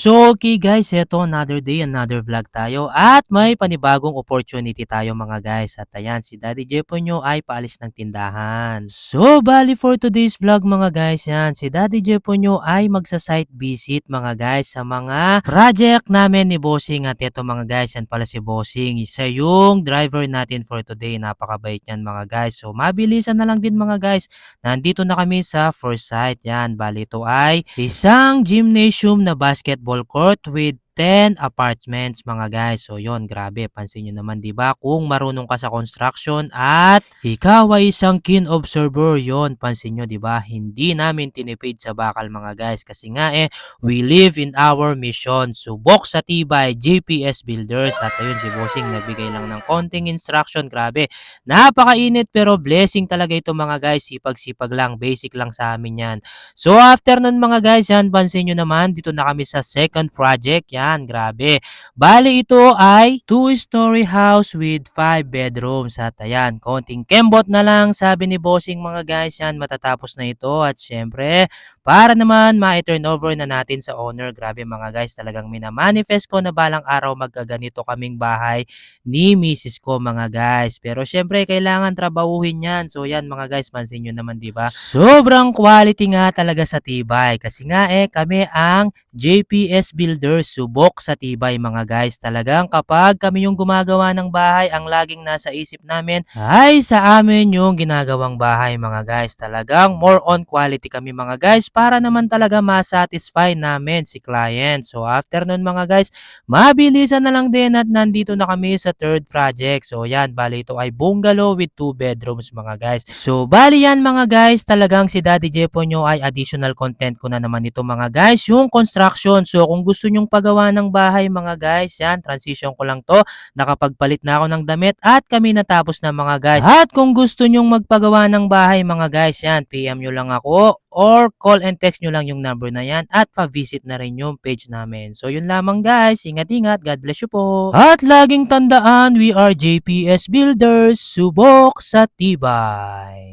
So, okay guys, eto another day, another vlog tayo at may panibagong opportunity tayo mga guys. At ayan, si Daddy Jepo nyo ay paalis ng tindahan. So, bali for today's vlog mga guys, yan, si Daddy Jepo nyo ay magsa-site visit mga guys sa mga project namin ni Bossing. At eto mga guys, yan pala si Bossing. Isa yung driver natin for today. Napakabait yan mga guys. So, mabilisan na lang din mga guys. Nandito na kami sa first site. Yan, bali ito ay isang gymnasium na basketball court with 10 apartments mga guys. So yon, grabe, pansin nyo naman 'di ba? Kung marunong ka sa construction at ikaw ay isang keen observer, yon, pansin nyo 'di ba? Hindi namin tinipid sa bakal mga guys kasi nga we live in our mission. Subok sa tibay, GPS Builders. At ayun, si Bossing nagbigay lang ng konting instruction. Grabe, napakainit pero blessing talaga ito mga guys. Sipag-sipag lang, basic lang sa amin yan. So after nun mga guys, yan, pansin nyo naman, dito na kami sa second project. Yan, grabe. Bali ito ay 2-story house with 5 bedrooms. At ayan, konting kembot na lang, sabi ni Bossing mga guys, yan, matatapos na ito. At syempre, para naman ma-turn over na natin sa owner. Grabe mga guys, talagang minamanifest ko na balang araw magkaganito kaming bahay ni Mrs. ko mga guys. Pero syempre, kailangan trabahuhin yan. So yan mga guys, pansin nyo naman 'di ba? Sobrang quality nga talaga sa tibay. Kasi nga kami ang JPS Builders, subok sa tibay mga guys. Talagang kapag kami yung gumagawa ng bahay, ang laging nasa isip namin ay sa amin yung ginagawang bahay mga guys. Talagang more on quality kami mga guys para naman talaga ma-satisfy namin si client. So after nun mga guys, mabilisan na lang din at nandito na kami sa third project. So yan, bali ito ay bungalow with 2 bedrooms mga guys. So bali yan mga guys, talagang si Daddy Jepo nyo ay additional content ko na naman ito mga guys, yung construction. So kung gusto nyong pagawa ng bahay mga guys, yan, transition ko lang to. Nakapagpalit na ako ng damit at kami natapos na mga guys. At kung gusto nyong magpagawa ng bahay mga guys, yan, PM nyo lang ako or call and text nyo lang yung number na yan at pa-visit na rin yung page namin. So yun lamang guys, ingat-ingat, God bless you po. At laging tandaan, we are JPS Builders, subok sa tibay.